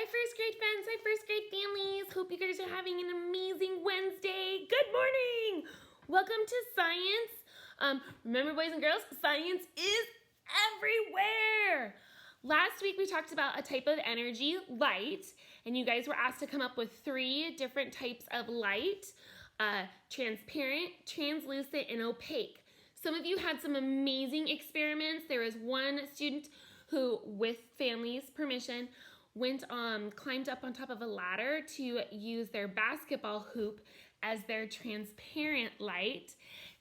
first grade friends, hi first grade families. Hope you guys are having an amazing Wednesday. Good morning. Welcome to science. Remember boys and girls, science is everywhere. Last week we talked about a type of energy, light, and you guys were asked to come up with 3 different types of light, transparent, translucent, and opaque. Some of you had some amazing experiments. There was one student who, with family's permission, climbed up on top of a ladder to use their basketball hoop as their transparent light.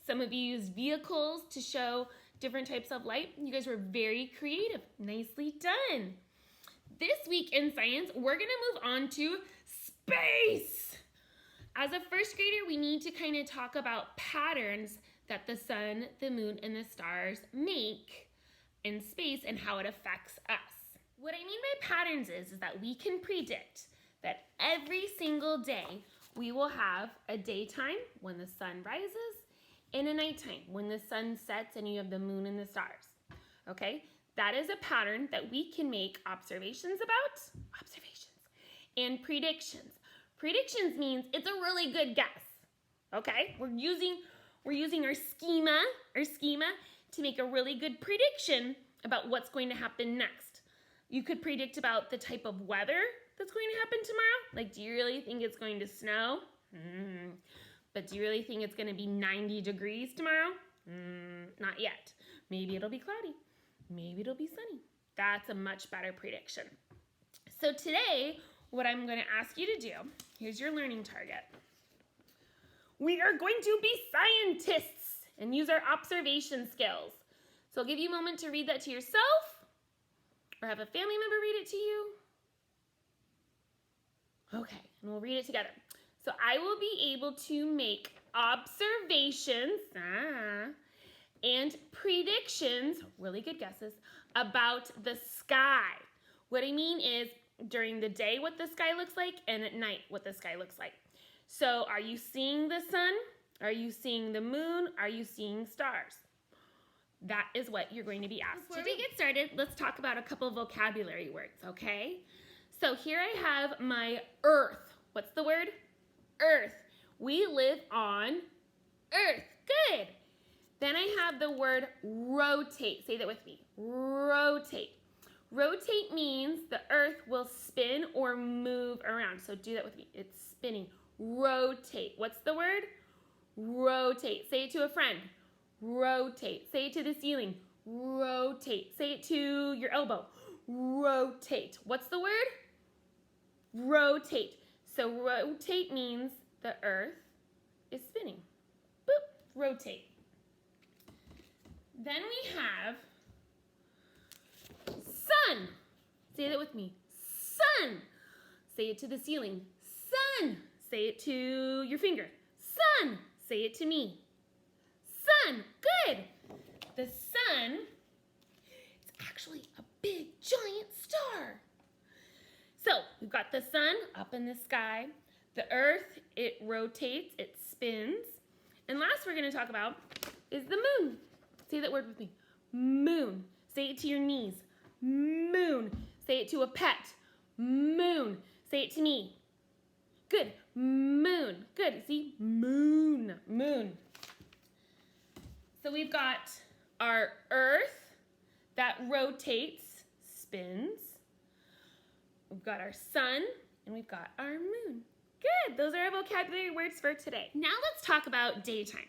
Some of you used vehicles to show different types of light. You guys were very creative. Nicely done. This week in science, we're going to move on to space. As a first grader, we need to kind of talk about patterns that the sun, the moon, and the stars make in space and how it affects us. What I mean by patterns is that we can predict that every single day we will have a daytime when the sun rises and a nighttime when the sun sets and you have the moon and the stars. Okay? That is a pattern that we can make observations about. And predictions. Predictions means it's a really good guess. Okay? We're using our schema to make a really good prediction about what's going to happen next. You could predict about the type of weather that's going to happen tomorrow. Like, do you really think it's going to snow? But do you really think it's going to be 90 degrees tomorrow? Not yet. Maybe it'll be cloudy. Maybe it'll be sunny. That's a much better prediction. So today, what I'm going to ask you to do, here's your learning target. We are going to be scientists and use our observation skills. So I'll give you a moment to read that to yourself or have a family member read it to you. Okay, and we'll read it together. So I will be able to make observations and predictions, really good guesses, about the sky. What I mean is during the day what the sky looks like and at night what the sky looks like. So are you seeing the sun? Are you seeing the moon? Are you seeing stars? That is what you're going to be asked. Before we get started, let's talk about a couple vocabulary words, okay? So here I have my earth. What's the word? Earth. We live on earth. Good. Then I have the word rotate. Say that with me. Rotate. Rotate means the earth will spin or move around. So do that with me. It's spinning. Rotate. What's the word? Rotate. Say it to a friend. Rotate. Say it to the ceiling. Rotate. Say it to your elbow. Rotate. What's the word? Rotate. So rotate means the earth is spinning. Boop. Rotate. Then we have sun. Say that with me. Sun. Say it to the ceiling. Sun. Say it to your finger. Sun. Say it to me. Sun. Good. The sun is actually a big giant star. So we've got the sun up in the sky. The earth, it rotates, it spins. And last we're going to talk about is the moon. Say that word with me. Moon. Say it to your knees. Moon. Say it to a pet. Moon. Say it to me. Good. Moon. Good. See? Moon. Moon. So we've got our earth that rotates, spins. We've got our sun, and we've got our moon. Good. Those are our vocabulary words for today. Now let's talk about daytime.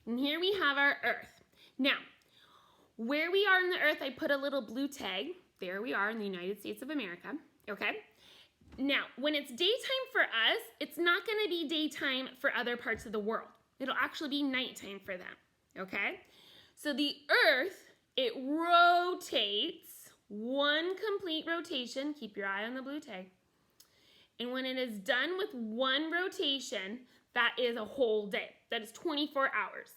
And here we have our earth. Now, where we are on the earth, I put a little blue tag. There we are in the United States of America. Okay? Now, when it's daytime for us, it's not going to be daytime for other parts of the world. It'll actually be nighttime for them. Okay? So the earth, it rotates one complete rotation. Keep your eye on the blue tag. And when it is done with one rotation, that is a whole day. That is 24 hours.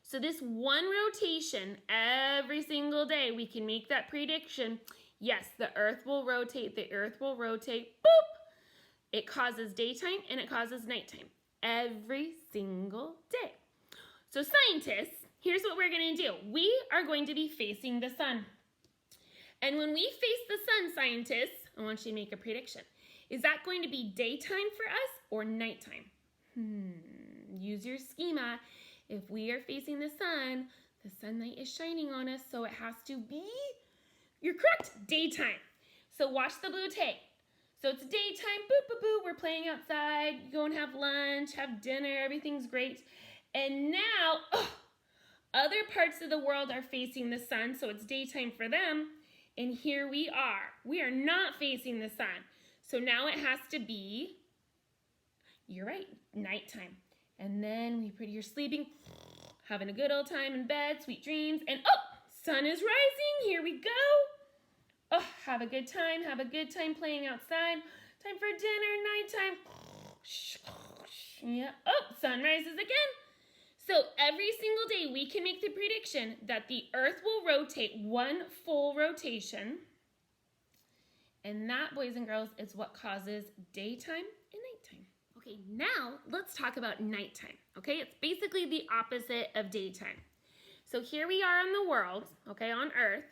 So this one rotation every single day, we can make that prediction. Yes, the earth will rotate, the earth will rotate, boop. It causes daytime and it causes nighttime every single day. So scientists, here's what we're going to do. We are going to be facing the sun. And when we face the sun, scientists, I want you to make a prediction. Is that going to be daytime for us or nighttime? Use your schema. If we are facing the sun, the sunlight is shining on us, so it has to be, you're correct, daytime. So watch the blue tape. So it's daytime, boo, boo, boo, we're playing outside, you go and have lunch, have dinner, everything's great. And now, other parts of the world are facing the sun, so it's daytime for them. And here we are not facing the sun. So now it has to be, you're right, nighttime. And then you're sleeping, having a good old time in bed, sweet dreams, and sun is rising, here we go. Oh, have a good time playing outside. Time for dinner, nighttime. Yeah, sun rises again. So every single day we can make the prediction that the earth will rotate one full rotation. And that, boys and girls, is what causes daytime and nighttime. Okay, now let's talk about nighttime, okay? It's basically the opposite of daytime. So here we are in the world, okay, on earth.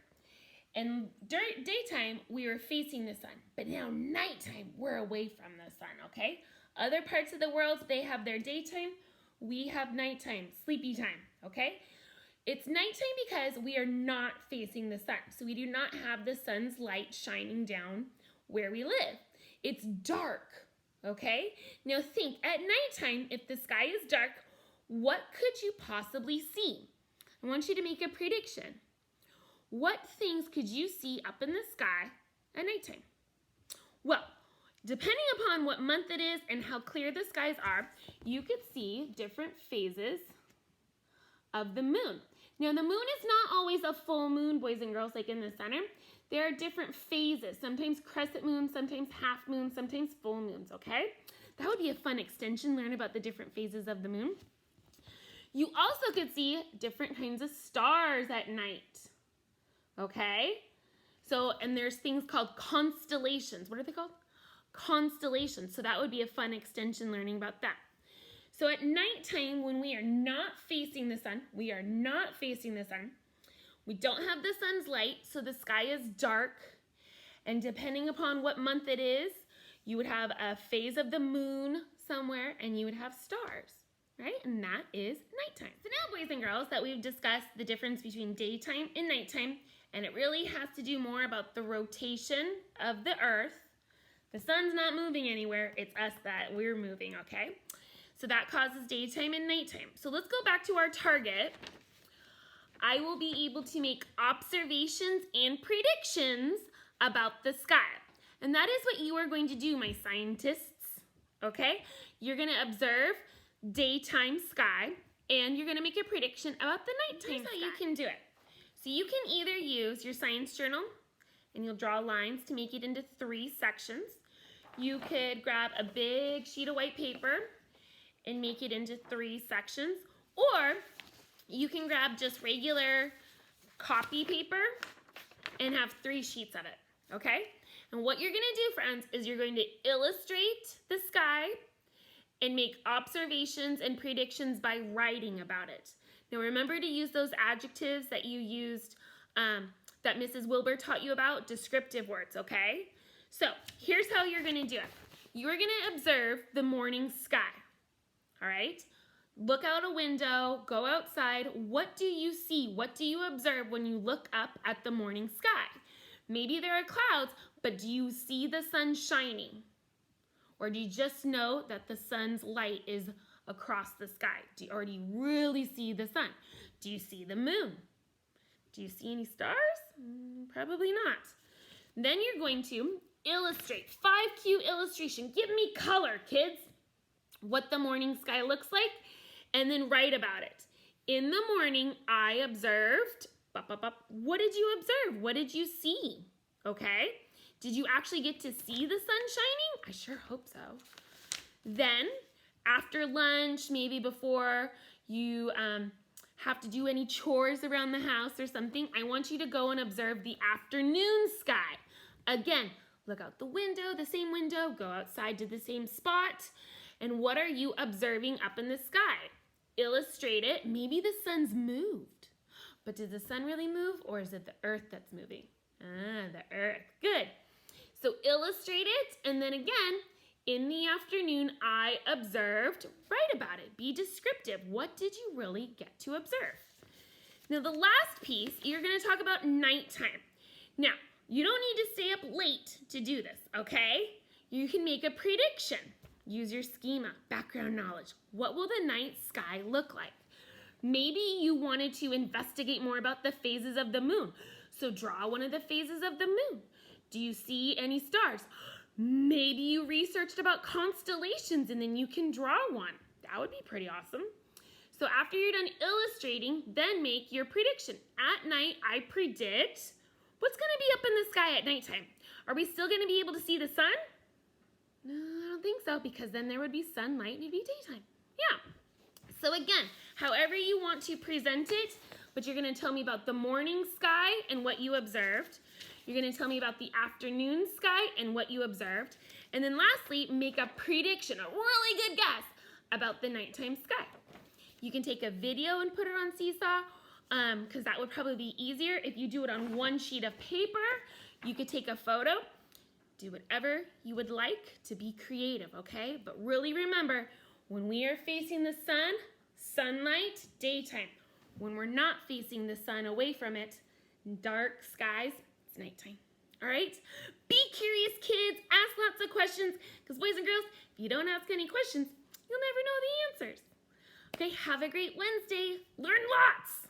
And during daytime, we were facing the sun. But now nighttime, we're away from the sun, okay? Other parts of the world, they have their daytime. We have nighttime, sleepy time, okay? It's nighttime because we are not facing the sun. So we do not have the sun's light shining down where we live. It's dark, okay? Now think, at nighttime, if the sky is dark, what could you possibly see? I want you to make a prediction. What things could you see up in the sky at nighttime? Well, depending upon what month it is and how clear the skies are, you could see different phases of the moon. Now, the moon is not always a full moon, boys and girls, like in the center. There are different phases, sometimes crescent moons, sometimes half moons, sometimes full moons, okay? That would be a fun extension, learn about the different phases of the moon. You also could see different kinds of stars at night. Okay, so, and there's things called constellations. What are they called? Constellations. So that would be a fun extension learning about that. So at nighttime, when we are not facing the sun, we don't have the sun's light, so the sky is dark. And depending upon what month it is, you would have a phase of the moon somewhere and you would have stars, right? And that is nighttime. So now, boys and girls, that we've discussed the difference between daytime and nighttime, and it really has to do more about the rotation of the earth. The sun's not moving anywhere. It's us that we're moving, okay? So that causes daytime and nighttime. So let's go back to our target. I will be able to make observations and predictions about the sky. And that is what you are going to do, my scientists, okay? You're going to observe daytime sky, and you're going to make a prediction about the nighttime sky. Here's how you can do it. So you can either use your science journal, and you'll draw lines to make it into 3 sections. You could grab a big sheet of white paper and make it into 3 sections, or you can grab just regular copy paper and have 3 sheets of it, okay? And what you're gonna do, friends, is you're going to illustrate the sky and make observations and predictions by writing about it. Now remember to use those adjectives that you used, that Mrs. Wilbur taught you about, descriptive words, okay? So here's how you're gonna do it. You're gonna observe the morning sky, all right? Look out a window, go outside. What do you see? What do you observe when you look up at the morning sky? Maybe there are clouds, but do you see the sun shining? Or do you just know that the sun's light is across the sky? Or do you really see the sun? Do you see the moon? Do you see any stars? Probably not. Then you're going to illustrate. 5 cue illustration. Give me color, kids. What the morning sky looks like, and then write about it. In the morning, I observed, what did you observe? What did you see? Okay? Did you actually get to see the sun shining? I sure hope so. Then, after lunch, maybe before you have to do any chores around the house or something, I want you to go and observe the afternoon sky. Again, look out the window, the same window, go outside to the same spot, and what are you observing up in the sky? Illustrate it. Maybe the sun's moved. But did the sun really move, or is it the earth that's moving? The earth. Good. So illustrate it, and then again, in the afternoon, I observed. Write about it. Be descriptive. What did you really get to observe? Now, the last piece, you're going to talk about nighttime. Now, you don't need to stay up late to do this, okay? You can make a prediction. Use your schema, background knowledge. What will the night sky look like? Maybe you wanted to investigate more about the phases of the moon. So draw one of the phases of the moon. Do you see any stars? Maybe you researched about constellations and then you can draw one. That would be pretty awesome. So after you're done illustrating, then make your prediction. At night, I predict what's going to be up in the sky at nighttime. Are we still going to be able to see the sun? No, I don't think so, because then there would be sunlight and it'd be daytime. Yeah. So again, however you want to present it, but you're going to tell me about the morning sky and what you observed. You're going to tell me about the afternoon sky and what you observed. And then lastly, make a prediction, a really good guess about the nighttime sky. You can take a video and put it on Seesaw, because that would probably be easier. If you do it on one sheet of paper, you could take a photo. Do whatever you would like to be creative, okay? But really remember, when we are facing the sun, sunlight, daytime. When we're not facing the sun, away from it, dark skies, it's nighttime. All right? Be curious, kids. Ask lots of questions, because boys and girls, if you don't ask any questions, you'll never know the answers. Okay, have a great Wednesday. Learn lots.